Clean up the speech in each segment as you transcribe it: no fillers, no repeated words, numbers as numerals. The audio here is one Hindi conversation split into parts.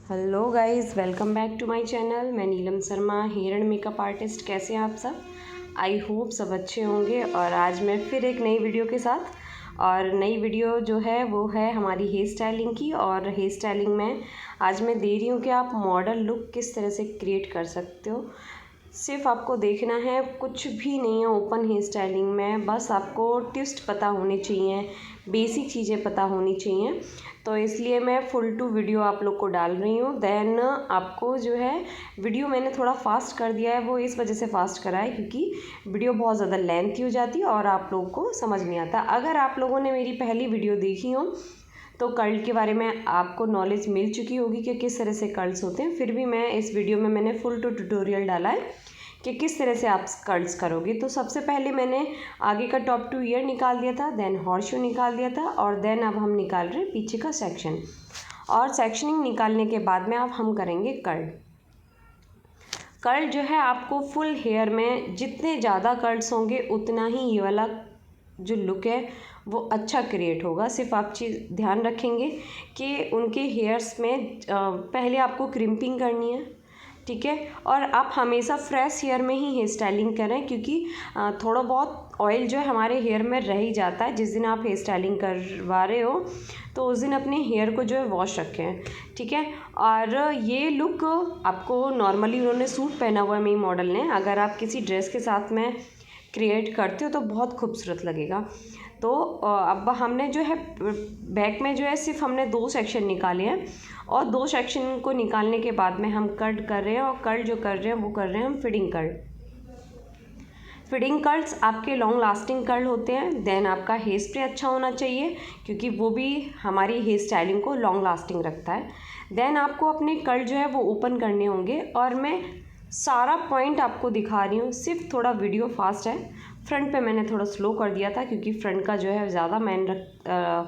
Hello guys, welcome back to my channel. मैं Neelam Sharma, hair and makeup artist. कैसे हैं आप सब? आई होप सब अच्छे होंगे। और आज मैं फिर एक नई वीडियो के साथ, और नई वीडियो जो है वो है हमारी हेयर स्टाइलिंग की। और हेयर स्टाइलिंग में आज मैं दे रही हूँ कि आप मॉडल लुक किस तरह से क्रिएट कर सकते हो। सिर्फ आपको देखना है, कुछ भी नहीं है ओपन हेयर स्टाइलिंग में। बस आपको ट्विस्ट पता होने चाहिए, बेसिक चीज़ें पता होनी चाहिए। तो इसलिए मैं फुल टू वीडियो आप लोग को डाल रही हूँ। देन आपको जो है वीडियो मैंने थोड़ा फास्ट कर दिया है, वो इस वजह से फास्ट करा है क्योंकि वीडियो बहुत ज़्यादा लेंथी हो जाती है और आप लोगों को समझ नहीं आता। अगर आप लोगों ने मेरी पहली वीडियो देखी हो तो कर्ल के बारे में आपको नॉलेज मिल चुकी होगी कि किस तरह से कर्ल्स होते हैं। फिर भी मैं इस वीडियो में मैंने फुल टू ट्यूटोरियल डाला है कि किस तरह से आप कर्ल्स करोगे। तो सबसे पहले मैंने आगे का टॉप टू ईयर निकाल दिया था, देन हॉर्सशू निकाल दिया था, और देन अब हम निकाल रहे हैं पीछे का सेक्शन। और सेक्शनिंग निकालने के बाद में अब हम करेंगे कर्ल। कर्ल जो है आपको फुल हेयर में जितने ज़्यादा कर्ल्स होंगे उतना ही ये वाला जो लुक है वो अच्छा क्रिएट होगा। सिर्फ आप चीज़ ध्यान रखेंगे कि उनके हेयर्स में पहले आपको क्रिम्पिंग करनी है, ठीक है। और आप हमेशा फ्रेश हेयर में ही हेयर स्टाइलिंग करें क्योंकि थोड़ा बहुत ऑयल जो है हमारे हेयर में रह ही जाता है। जिस दिन आप हेयर स्टाइलिंग करवा रहे हो तो उस दिन अपने हेयर को जो है वॉश रखें, ठीक है। और ये लुक आपको नॉर्मली उन्होंने सूट पहना हुआ है मेरी मॉडल ने, अगर आप किसी ड्रेस के साथ में क्रिएट करते हो तो बहुत खूबसूरत लगेगा। तो अब हमने जो है बैक में जो है सिर्फ हमने 2 सेक्शन निकाले हैं, और 2 सेक्शन को निकालने के बाद में हम कट कर रहे हैं। और कट जो कर रहे हैं वो कर रहे हैं हम फिडिंग कट। फिडिंग कर्ल्स आपके लॉन्ग लास्टिंग कर्ल होते हैं। देन आपका हेयर स्प्रे अच्छा होना चाहिए क्योंकि वो भी हमारी हेयर स्टाइलिंग को लॉन्ग लास्टिंग रखता है। देन आपको अपने कर्ल जो है वो ओपन करने होंगे, और मैं सारा पॉइंट आपको दिखा रही हूँ। सिर्फ थोड़ा वीडियो फास्ट है, फ्रंट पे मैंने थोड़ा स्लो कर दिया था क्योंकि फ्रंट का जो है ज़्यादा मैन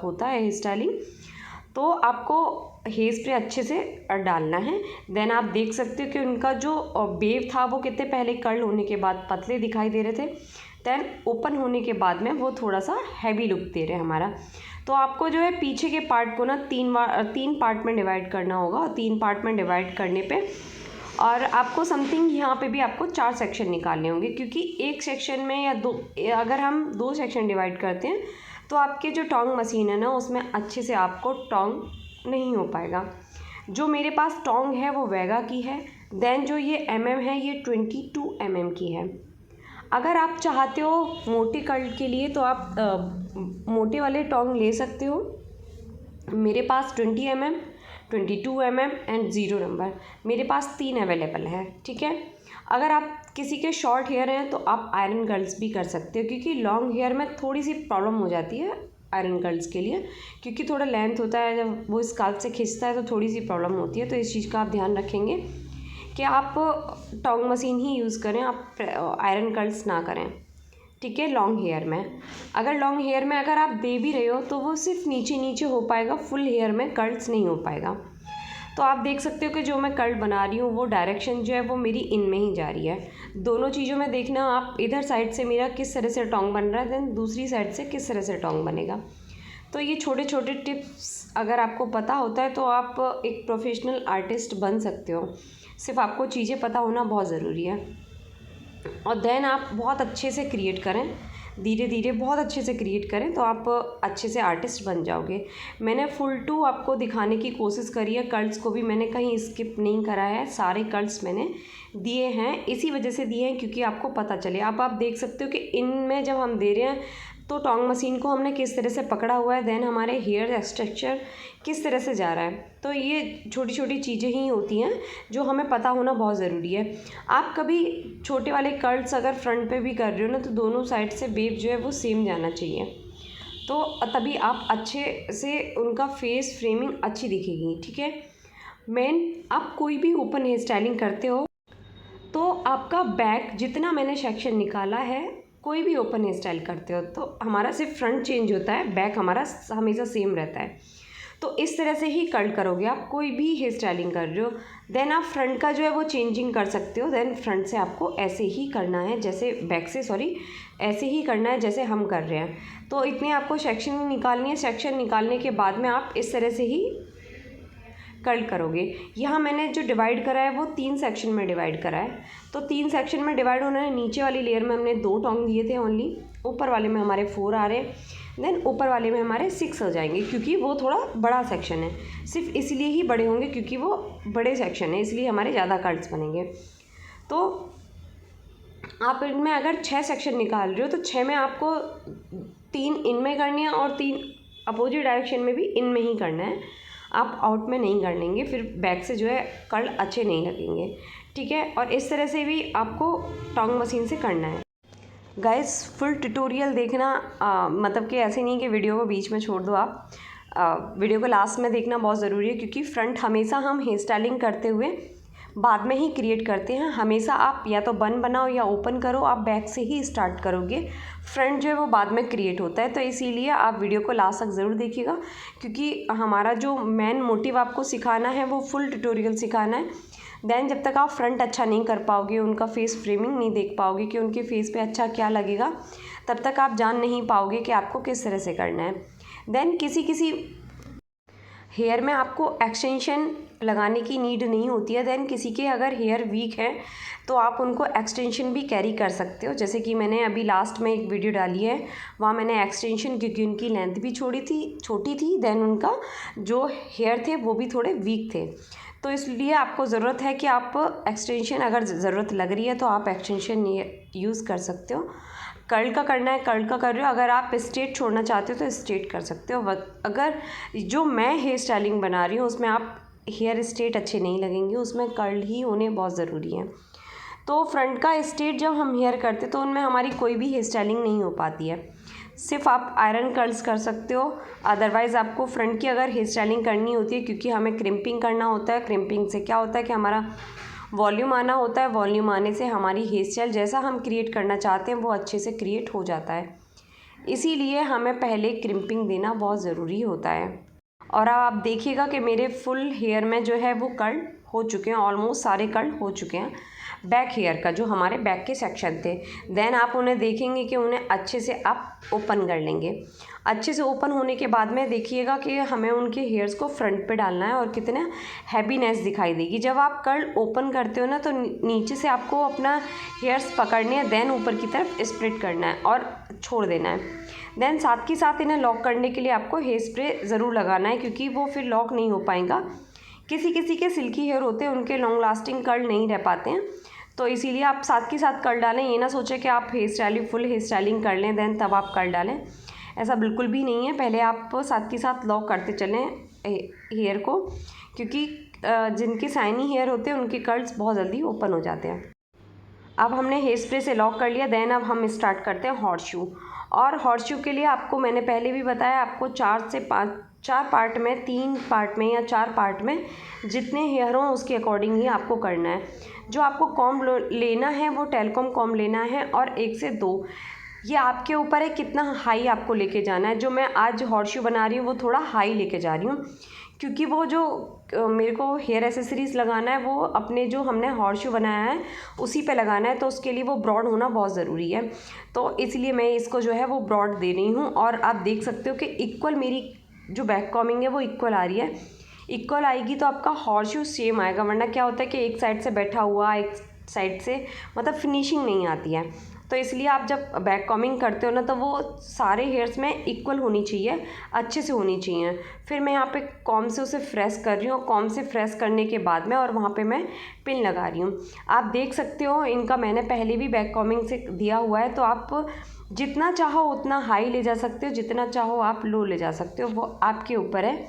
होता है हेयर स्टाइलिंग। तो आपको हेयर स्प्रे अच्छे से डालना है। देन आप देख सकते हो कि उनका जो वेव था वो कितने पहले कर्ल होने के बाद पतले दिखाई दे रहे थे, देन ओपन होने के बाद में वो थोड़ा सा हैवी लुक दे रहे हैं हमारा। तो आपको जो है पीछे के पार्ट को ना 3 पार्ट में डिवाइड करना होगा, और 3 पार्ट में डिवाइड करने पे और आपको समथिंग यहाँ पे भी आपको 4 सेक्शन निकालने होंगे क्योंकि एक सेक्शन में या 2, अगर हम 2 सेक्शन डिवाइड करते हैं तो आपके जो टोंग मशीन है ना उसमें अच्छे से आपको टोंग नहीं हो पाएगा। जो मेरे पास टोंग है वो वेगा की है। देन जो ये है ये 22 की है। अगर आप चाहते हो मोटे कर्ल के लिए तो आप मोटे वाले टोंग ले सकते हो। मेरे पास 20 22 एंड 0 नंबर मेरे पास 3 अवेलेबल है, ठीक है। अगर आप किसी के शॉर्ट हेयर हैं तो आप आयरन कर्ल्स भी कर सकते हो क्योंकि लॉन्ग हेयर में थोड़ी सी प्रॉब्लम हो जाती है आयरन कर्ल्स के लिए, क्योंकि थोड़ा लेंथ होता है, जब वो स्काल्प से खिंचता है तो थोड़ी सी प्रॉब्लम होती है। तो इस चीज़ का आप ध्यान रखेंगे कि आप टोंग मशीन ही यूज़ करें, आप आयरन कर्ल्स ना करें, ठीक है। लॉन्ग हेयर में अगर आप दे भी रहे हो तो वो सिर्फ नीचे नीचे हो पाएगा, फुल हेयर में कर्ल्स नहीं हो पाएगा। तो आप देख सकते हो कि जो मैं कर्ल बना रही हूँ वो डायरेक्शन जो है वो मेरी इन में ही जा रही है। दोनों चीज़ों में देखना आप, इधर साइड से मेरा किस तरह से टोंग बन रहा है, देन दूसरी साइड से किस तरह से टोंग बनेगा। तो ये छोटे छोटे टिप्स अगर आपको पता होता है तो आप एक प्रोफेशनल आर्टिस्ट बन सकते हो। सिर्फ आपको चीज़ें पता होना बहुत ज़रूरी है, और देन आप बहुत अच्छे से क्रिएट करें, धीरे धीरे बहुत अच्छे से क्रिएट करें तो आप अच्छे से आर्टिस्ट बन जाओगे। मैंने फुल टू आपको दिखाने की कोशिश करी है। कर्ल्स को भी मैंने कहीं स्किप नहीं करा है, सारे कर्ल्स मैंने दिए हैं। इसी वजह से दिए हैं क्योंकि आपको पता चले। अब आप देख सकते हो कि इनमें जब हम दे रहे हैं तो टोंग मशीन को हमने किस तरह से पकड़ा हुआ है, देन हमारे हेयर स्ट्रक्चर किस तरह से जा रहा है। तो ये छोटी छोटी चीज़ें ही होती हैं जो हमें पता होना बहुत ज़रूरी है। आप कभी छोटे वाले कर्ल्स अगर फ्रंट पे भी कर रहे हो ना तो दोनों साइड से वेव जो है वो सेम जाना चाहिए, तो तभी आप अच्छे से उनका फेस फ्रेमिंग अच्छी दिखेगी, ठीक है। आप कोई भी ओपन हेयर स्टाइलिंग करते हो तो आपका बैक जितना मैंने सेक्शन निकाला है, कोई भी ओपन हेयर स्टाइल करते हो तो हमारा सिर्फ फ्रंट चेंज होता है, बैक हमारा हमेशा सेम रहता है। तो इस तरह से ही कर्ल करोगे आप कोई भी हेयर स्टाइलिंग कर रहे हो। देन आप फ्रंट का जो है वो चेंजिंग कर सकते हो। देन फ्रंट से आपको ऐसे ही करना है जैसे ऐसे ही करना है जैसे हम कर रहे हैं। तो इतने आपको सेक्शन निकालनी है। सेक्शन निकालने के बाद में आप इस तरह से ही कर्ल करोगे। यहाँ मैंने जो डिवाइड करा है वो 3 सेक्शन में डिवाइड करा है। तो 3 सेक्शन में डिवाइड होना है। नीचे वाली लेयर में हमने 2 टोंग दिए थे ओनली, ऊपर वाले में हमारे 4 आ रहे हैं, देन ऊपर वाले में हमारे 6 हो जाएंगे क्योंकि वो थोड़ा बड़ा सेक्शन है। सिर्फ इसलिए ही बड़े होंगे क्योंकि वो बड़े सेक्शन है, इसलिए हमारे ज़्यादा कर्ल्स बनेंगे। तो आप इनमें अगर 6 सेक्शन निकाल रहे हो तो 6 में आपको 3 इनमें करनी है और 3 अपोजिट डायरेक्शन में भी इनमें ही करना है। आप आउट में नहीं कर लेंगे, फिर बैक से जो है कर्ल अच्छे नहीं लगेंगे, ठीक है। और इस तरह से भी आपको टोंग मशीन से करना है। गाइस फुल ट्यूटोरियल देखना, मतलब कि ऐसे नहीं कि वीडियो को बीच में छोड़ दो आप। वीडियो को लास्ट में देखना बहुत ज़रूरी है क्योंकि फ्रंट हमेशा हम हेयर स्टाइलिंग करते हुए बाद में ही क्रिएट करते हैं। हमेशा आप या तो बन बनाओ या ओपन करो, आप बैक से ही स्टार्ट करोगे। फ्रंट जो है वो बाद में क्रिएट होता है, तो इसीलिए आप वीडियो को लास्ट तक ज़रूर देखिएगा क्योंकि हमारा जो मेन मोटिव आपको सिखाना है वो फुल ट्यूटोरियल सिखाना है। देन जब तक आप फ्रंट अच्छा नहीं कर पाओगे, उनका फेस फ्रेमिंग नहीं देख पाओगे कि उनके फेस पे अच्छा क्या लगेगा, तब तक आप जान नहीं पाओगे कि आपको किस तरह से करना है। देन किसी हेयर में आपको एक्सटेंशन लगाने की नीड नहीं होती है। देन किसी के अगर हेयर वीक है तो आप उनको एक्सटेंशन भी कैरी कर सकते हो। जैसे कि मैंने अभी लास्ट में एक वीडियो डाली है, वहाँ मैंने एक्सटेंशन, क्योंकि उनकी लेंथ भी छोटी थी, देन उनका जो हेयर थे वो भी थोड़े वीक थे, तो इसलिए आपको ज़रूरत है कि आप एक्सटेंशन, अगर ज़रूरत लग रही है तो आप एक्सटेंशन यूज़ कर सकते हो। कर्ल का करना है, कर्ल का कर रहे हो। अगर आप स्ट्रेट छोड़ना चाहते हो तो स्ट्रेट कर सकते हो। अगर जो मैं हेयर स्टाइलिंग बना रही हूँ उसमें आप हेयर स्ट्रेट अच्छे नहीं लगेंगे, उसमें कर्ल ही होने बहुत ज़रूरी है। तो फ्रंट का स्ट्रेट जब हम हेयर करते तो उनमें हमारी कोई भी हेयर स्टाइलिंग नहीं हो पाती है, सिर्फ आप आयरन कर्ल्स कर सकते हो। अदरवाइज़ आपको फ्रंट की अगर हेयर स्टाइलिंग करनी होती है, क्योंकि हमें क्रिम्पिंग करना होता है। क्रिम्पिंग से क्या होता है कि हमारा वॉल्यूम आना होता है, वॉल्यूम आने से हमारी हेयर स्टाइल जैसा हम क्रिएट करना चाहते हैं वो अच्छे से क्रिएट हो जाता है। इसीलिए हमें पहले क्रिम्पिंग देना बहुत ज़रूरी होता है। और आप देखिएगा कि मेरे फुल हेयर में जो है वो कर्ल हो चुके हैं, ऑलमोस्ट सारे कर्ल हो चुके हैं बैक हेयर का, जो हमारे बैक के सेक्शन थे। देन आप उन्हें देखेंगे कि उन्हें अच्छे से आप ओपन कर लेंगे। अच्छे से ओपन होने के बाद में देखिएगा कि हमें उनके हेयर्स को फ्रंट पे डालना है और कितना हैवीनेस दिखाई देगी। जब आप कर्ल ओपन करते हो ना तो नीचे से आपको अपना हेयर्स पकड़ने हैं, देन ऊपर की तरफ स्प्रेड करना है और छोड़ देना है। देन साथ के साथ इन्हें लॉक करने के लिए आपको हेयर स्प्रे ज़रूर लगाना है, क्योंकि वो फिर लॉक नहीं हो पाएगा। किसी के सिल्की हेयर होते हैं, उनके लॉन्ग लास्टिंग कर्ल नहीं रह पाते हैं, तो इसीलिए आप साथ के साथ कर्ल डालें। ये ना सोचें कि आप फुल हेयर स्टाइलिंग कर लें देन तब आप कर्ल डालें, ऐसा बिल्कुल भी नहीं है। पहले आप साथ के साथ लॉक करते चलें हेयर को, क्योंकि जिनके शाइनी हेयर होते हैं उनके कर्ल्स बहुत जल्दी ओपन हो जाते हैं। अब हमने हेयर स्प्रे से लॉक कर लिया, देन अब हम स्टार्ट करते हैं हॉर्स शू। और हॉर्स शू के लिए आपको मैंने पहले भी बताया, आपको 4 पार्ट में, 3 पार्ट में या 4 पार्ट में जितने हेयर हों उसके अकॉर्डिंग ही आपको करना है। जो आपको कॉम्ब लेना है वो टेलकॉम कॉम्ब लेना है, और 1 से 2 ये आपके ऊपर है कितना हाई आपको लेके जाना है। जो मैं आज हॉर्स शू बना रही हूँ वो थोड़ा हाई लेके जा रही हूँ, क्योंकि वो जो मेरे को हेयर एसेसरीज़ लगाना है वो अपने जो हमने हॉर्स शू बनाया है उसी पे लगाना है, तो उसके लिए वो ब्रॉड होना बहुत ज़रूरी है। तो इसलिए मैं इसको जो है वो ब्रॉड दे रही हूँ। और आप देख सकते हो कि इक्वल मेरी जो बैक कॉमिंग है वो इक्वल आ रही है। इक्वल आएगी तो आपका हॉर्स शू सेम आएगा, वरना क्या होता है कि एक साइड से बैठा हुआ, एक साइड से मतलब फिनिशिंग नहीं आती है। तो इसलिए आप जब बैक कॉमिंग करते हो ना तो वो सारे हेयर्स में इक्वल होनी चाहिए, अच्छे से होनी चाहिए। फिर मैं यहाँ पे कॉम से उसे फ्रेश कर रही हूँ, कॉम से फ्रेश करने के बाद में और वहाँ पे मैं पिन लगा रही हूँ। आप देख सकते हो इनका मैंने पहले भी बैक कॉमिंग से दिया हुआ है, तो आप जितना चाहो उतना हाई ले जा सकते हो, जितना चाहो आप लो ले जा सकते हो, वो आपके ऊपर है।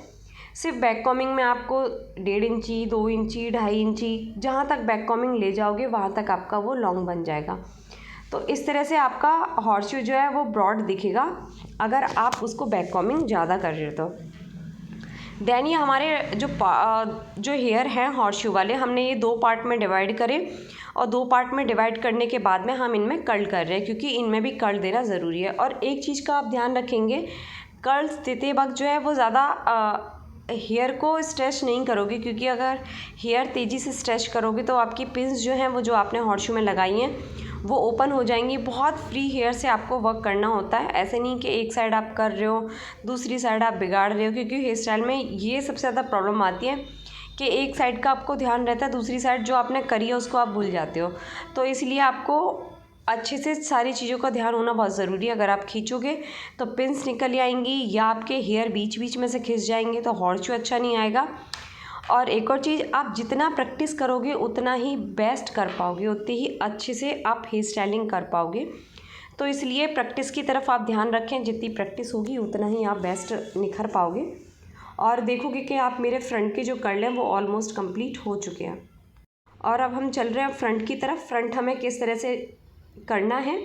सिर्फ बैक कॉमिंग में आपको 1.5 इंची, 2 इंची, 2.5 इंची, जहाँ तक बैक कॉमिंग ले जाओगे वहाँ तक आपका वो लॉन्ग बन जाएगा। तो इस तरह से आपका हॉर्स शू जो है वो ब्रॉड दिखेगा अगर आप उसको बैक कॉमिंग ज़्यादा कर रहे हो तो। देन ये हमारे जो हेयर हैं हॉर्स शू वाले, हमने ये 2 पार्ट में डिवाइड करे, और 2 पार्ट में डिवाइड करने के बाद में हम इनमें कर्ल कर रहे हैं, क्योंकि इनमें भी कर्ल देना ज़रूरी है। और एक चीज़ का आप ध्यान रखेंगे, कर्ल्स देते वक्त जो है वो ज़्यादा हेयर को स्ट्रेच नहीं करोगे, क्योंकि अगर हेयर तेज़ी से स्ट्रेच करोगे तो आपकी पिन्स जो हैं वो जो आपने हॉर्स शू में लगाई हैं वो ओपन हो जाएंगी। बहुत फ्री हेयर से आपको वर्क करना होता है, ऐसे नहीं कि एक साइड आप कर रहे हो दूसरी साइड आप बिगाड़ रहे हो, क्योंकि हेयर स्टाइल में ये सबसे ज़्यादा प्रॉब्लम आती है कि एक साइड का आपको ध्यान रहता है, दूसरी साइड जो आपने करी है उसको आप भूल जाते हो। तो इसलिए आपको अच्छे से सारी चीज़ों का ध्यान होना बहुत ज़रूरी है। अगर आप खींचोगे तो पिंस निकल आएंगी या आपके हेयर बीच बीच में से खिंच जाएंगे, तो हॉर्चू अच्छा नहीं आएगा। और एक और चीज़, आप जितना प्रैक्टिस करोगे उतना ही बेस्ट कर पाओगे, उतनी ही अच्छे से आप हेयर स्टाइलिंग कर पाओगे। तो इसलिए प्रैक्टिस की तरफ आप ध्यान रखें, जितनी प्रैक्टिस होगी उतना ही आप बेस्ट निखर पाओगे। और देखोगे कि आप मेरे फ्रंट के जो कर्ल हैं वो ऑलमोस्ट कंप्लीट हो चुके हैं। और अब हम चल रहे हैं फ्रंट की तरफ। फ्रंट हमें किस तरह से करना है,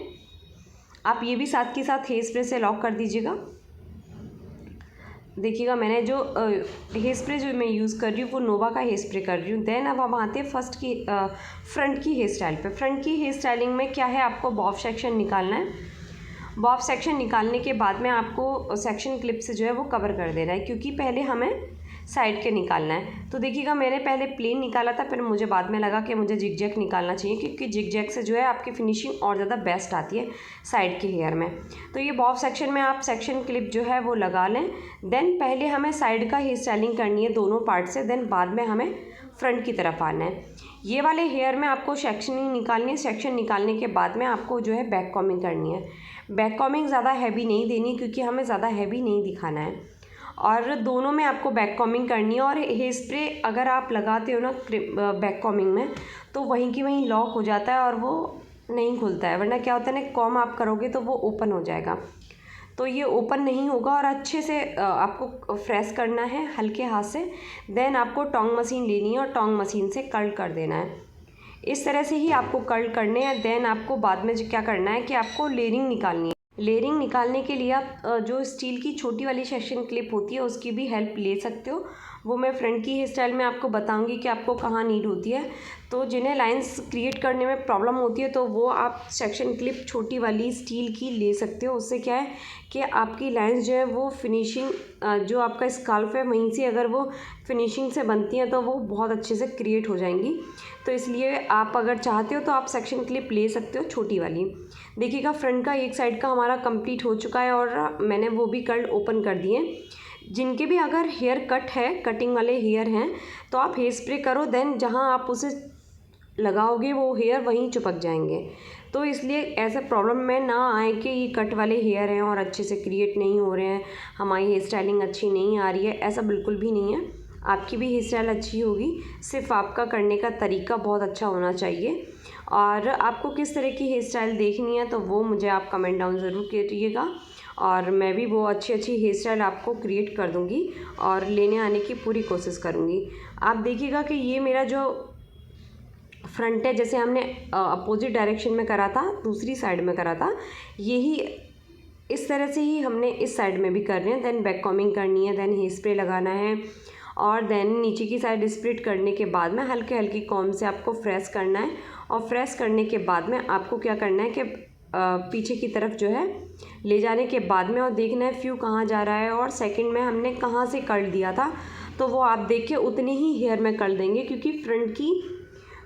आप ये भी साथ के साथ हेयर स्प्रे से लॉक कर दीजिएगा। देखिएगा, मैंने जो हेयर स्प्रे जो मैं यूज़ कर रही हूँ वो नोवा का हेयर स्प्रे कर रही हूँ। देन अब हम आते हैं फ्रंट की हेयर स्टाइल पे। फ्रंट की हेयर स्टाइलिंग में क्या है, आपको बॉब सेक्शन निकालना है। बॉब सेक्शन निकालने के बाद में आपको सेक्शन क्लिप से जो है वो कवर कर देना है, क्योंकि पहले हमें साइड के निकालना है। तो देखिएगा, मैंने पहले प्लेन निकाला था, फिर मुझे बाद में लगा कि मुझे जिग जैग निकालना चाहिए, क्योंकि जिग जैग से जो है आपकी फिनिशिंग और ज़्यादा बेस्ट आती है साइड के हेयर में। तो ये बॉब सेक्शन में आप सेक्शन क्लिप जो है वो लगा लें। देन पहले हमें साइड का हेयर स्टाइलिंग करनी है दोनों पार्ट से, देन बाद में हमें फ्रंट की तरफ आना है। ये वाले हेयर में आपको सेक्शनिंग निकालनी है। सेक्शन निकालने के बाद में आपको जो है बैक कॉमिंग करनी है। बैक कॉमिंग ज़्यादा हैवी नहीं देनी, क्योंकि हमें ज़्यादा हैवी नहीं दिखाना है। और दोनों में आपको बैक कॉमिंग करनी है। और हेयर स्प्रे अगर आप लगाते हो ना बैक कॉमिंग में, तो वहीं की वहीं लॉक हो जाता है और वो नहीं खुलता है। वरना क्या होता है ना, कॉम आप करोगे तो वो ओपन हो जाएगा, तो ये ओपन नहीं होगा। और अच्छे से आपको फ्रेश करना है हल्के हाथ से। देन आपको टोंग मशीन लेनी है और टोंग मशीन से कर्ल कर देना है। इस तरह से ही आपको कर्ल करने हैं। देन आपको बाद में क्या करना है कि आपको लेयरिंग निकालनी है। लेयरिंग निकालने के लिए आप जो स्टील की छोटी वाली सेक्शन क्लिप होती है उसकी भी हेल्प ले सकते हो। वो मैं फ्रंट की हेयर स्टाइल में आपको बताऊंगी कि आपको कहाँ नीड होती है। तो जिन्हें लाइंस क्रिएट करने में प्रॉब्लम होती है, तो वो आप सेक्शन क्लिप छोटी वाली स्टील की ले सकते हो। उससे क्या है कि आपकी लाइंस जो है वो फिनिशिंग जो आपका स्काल्फ है वहीं से अगर वो फिनिशिंग से बनती हैं तो वो बहुत अच्छे से क्रिएट हो जाएंगी। तो इसलिए आप अगर चाहते हो तो आप सेक्शन क्लिप ले सकते हो छोटी वाली। देखिएगा, फ्रंट का एक साइड का हमारा कंप्लीट हो चुका है और मैंने वो भी कर्ल ओपन कर दिए। जिनके भी अगर हेयर कट है, कटिंग वाले हेयर हैं, तो आप हेयर स्प्रे करो। देन जहाँ आप उसे लगाओगे वो हेयर वहीं चिपक जाएंगे। तो इसलिए ऐसा प्रॉब्लम में ना आए कि ये कट वाले हेयर हैं और अच्छे से क्रिएट नहीं हो रहे हैं, हमारी हेयर स्टाइलिंग अच्छी नहीं आ रही है। ऐसा बिल्कुल भी नहीं है, आपकी भी हेयर स्टाइल अच्छी होगी। सिर्फ आपका करने का तरीका बहुत अच्छा होना चाहिए। और आपको किस तरह की हेयर स्टाइल देखनी है तो वो मुझे आप कमेंट डाउन ज़रूर कीजिएगा, और मैं भी वो अच्छी अच्छी हेयर स्टाइल आपको क्रिएट कर दूँगी और लेने आने की पूरी कोशिश करूँगी। आप देखिएगा कि ये मेरा जो फ्रंट है, जैसे हमने अपोजिट डायरेक्शन में करा था, दूसरी साइड में करा था, यही इस तरह से ही हमने इस साइड में भी कर रहे हैं। देन बैक कॉमिंग करनी है, देन हेयर स्प्रे लगाना है, और देन नीचे की साइड स्प्लिट करने के बाद में हल्के हल्की कॉम से आपको फ्रेश करना है। और फ्रेश करने के बाद में आपको क्या करना है कि पीछे की तरफ जो है ले जाने के बाद में और देखना है फ्यू कहाँ जा रहा है और सेकंड में हमने कहाँ से कर्ल दिया था, तो वो आप देख के उतने ही हेयर में कर्ल देंगे। क्योंकि फ्रंट की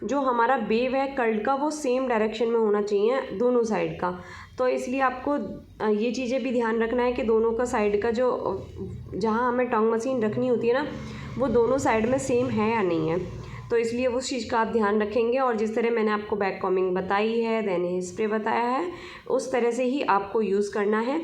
जो हमारा वेव है कर्ल का वो सेम डायरेक्शन में होना चाहिए दोनों साइड का। तो इसलिए आपको ये चीज़ें भी ध्यान रखना है कि दोनों का साइड का जो जहाँ हमें टोंग मशीन रखनी होती है ना, वो दोनों साइड में सेम है या नहीं है। तो इसलिए उस चीज़ का आप ध्यान रखेंगे। और जिस तरह मैंने आपको बैक कॉमिंग बताई है, देन हेयर स्प्रे बताया है, उस तरह से ही आपको यूज़ करना है।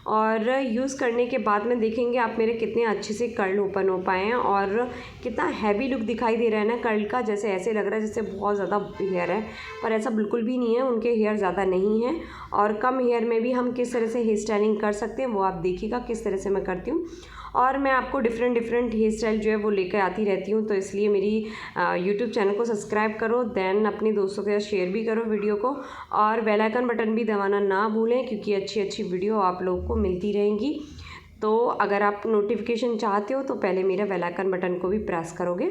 और यूज़ करने के बाद में देखेंगे आप मेरे कितने अच्छे से कर्ल ओपन हो पाए हैं और कितना हैवी लुक दिखाई दे रहा है ना कर्ल का। जैसे ऐसे लग रहा है जैसे बहुत ज़्यादा हेयर है, पर ऐसा बिल्कुल भी नहीं है। उनके हेयर ज़्यादा नहीं है और कम हेयर में भी हम किस तरह से हेयर स्टाइलिंग कर सकते हैं वो आप देखिएगा किस तरह से मैं करती हूँ। और मैं आपको डिफरेंट हेयर स्टाइल जो है वो लेकर आती रहती हूँ। तो इसलिए मेरी यूट्यूब चैनल को सब्सक्राइब करो, देन अपने दोस्तों के साथ शेयर भी करो वीडियो को, और बेल आइकन बटन भी दबाना ना भूलें, क्योंकि अच्छी अच्छी वीडियो आप लोगों को मिलती रहेंगी। तो अगर आप नोटिफिकेशन चाहते हो तो पहले मेरा बेल आइकन बटन को भी प्रेस करोगे।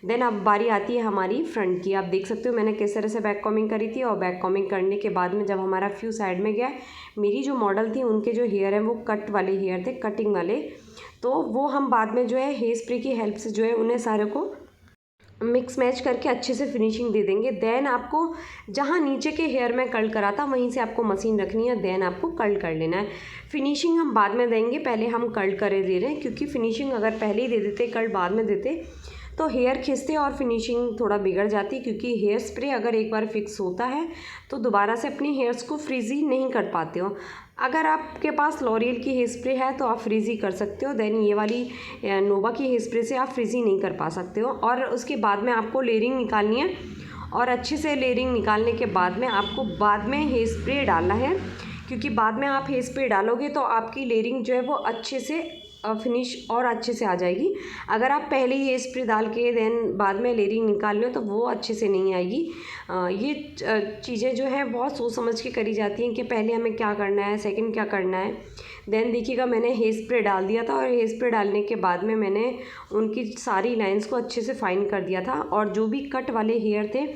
देन अब बारी आती है हमारी फ्रंट की। आप देख सकते हो मैंने किस तरह से बैक कॉमिंग करी थी, और बैक कॉमिंग करने के बाद में जब हमारा फ्यू साइड में गया, मेरी जो मॉडल थी उनके जो हेयर हैं वो कट वाले हेयर थे, कटिंग वाले। तो वो हम बाद में जो है हेयर स्प्रे की हेल्प से जो है उन्हें सारे को मिक्स मैच करके अच्छे से फिनिशिंग दे देंगे। देन आपको जहाँ नीचे के हेयर में कर्ल करा था वहीं से आपको मशीन रखनी है, देन आपको कर्ल कर लेना है। फिनिशिंग हम बाद में देंगे, पहले हम कर्ल करे दे रहे हैं, क्योंकि फिनिशिंग अगर पहले ही दे देते कर्ल बाद में देते तो हेयर खिंचते और फिनिशिंग थोड़ा बिगड़ जाती है, क्योंकि हेयर स्प्रे अगर एक बार फिक्स होता है तो दोबारा से अपने हेयर्स को फ्रीज़ी नहीं कर पाते हो। अगर आपके पास लॉरियल की हेयर स्प्रे है तो आप फ्रीज़ी कर सकते हो, देन ये वाली नोवा की हेयर स्प्रे से आप फ्रीज़ी नहीं कर पा सकते हो। और उसके बाद में आपको लेयरिंग निकालनी है, और अच्छे से लेयरिंग निकालने के बाद में आपको बाद में हेयर स्प्रे डालना है, क्योंकि बाद में आप हेयर स्प्रे डालोगे तो आपकी लेयरिंग जो है वो अच्छे से फिनिश और अच्छे से आ जाएगी। अगर आप पहले ही हेयर स्प्रे डाल के देन बाद में लेयरिंग निकाल लो तो वो अच्छे से नहीं आएगी। ये चीज़ें जो हैं बहुत सोच समझ के करी जाती हैं कि पहले हमें क्या करना है, सेकंड क्या करना है। देन देखिएगा, मैंने हेयर स्प्रे डाल दिया था और हेयर स्प्रे डालने के बाद में मैंने उनकी सारी लाइंस को अच्छे से फाइन कर दिया था, और जो भी कट वाले हेयर थे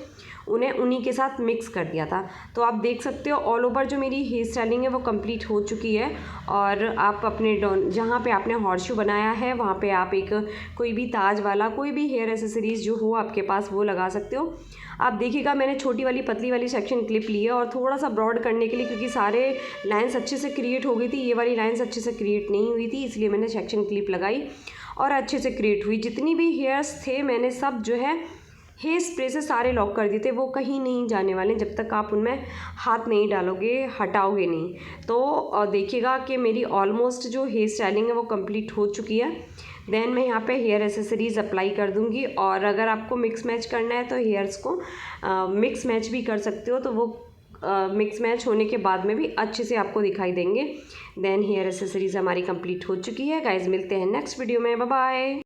उन्हें उन्हीं के साथ मिक्स कर दिया था। तो आप देख सकते हो ऑल ओवर जो मेरी हेयर स्टाइलिंग है वो कंप्लीट हो चुकी है। और आप अपने जहाँ पे आपने हॉर्सशू बनाया है वहाँ पे आप एक कोई भी ताज वाला कोई भी हेयर एसेसरीज़ जो हो आपके पास वो लगा सकते हो। आप देखिएगा, मैंने छोटी वाली पतली वाली सेक्शन क्लिप ली है और थोड़ा सा ब्रॉड करने के लिए, क्योंकि सारे लाइन्स अच्छे से क्रिएट हो गई थी, ये वाली लाइन्स अच्छे से क्रिएट नहीं हुई थी, इसलिए मैंने सेक्शन क्लिप लगाई और अच्छे से क्रिएट हुई। जितनी भी हेयर्स थे मैंने सब जो है हेयर स्प्रे से सारे लॉक कर दिए थे, वो कहीं नहीं जाने वाले जब तक आप उनमें हाथ नहीं डालोगे, हटाओगे नहीं। तो देखिएगा कि मेरी ऑलमोस्ट जो हेयर स्टाइलिंग है वो कंप्लीट हो चुकी है। देन मैं यहाँ पे हेयर एसेसरीज़ अप्लाई कर दूँगी, और अगर आपको मिक्स मैच करना है तो हेयर्स को मिक्स मैच भी कर सकते हो, तो वो मिक्स मैच होने के बाद में भी अच्छे से आपको दिखाई देंगे। देन हेयर एसेसरीज़ हमारी कंप्लीट हो चुकी है गाइज़। मिलते हैं नेक्स्ट वीडियो में, बाय बाय।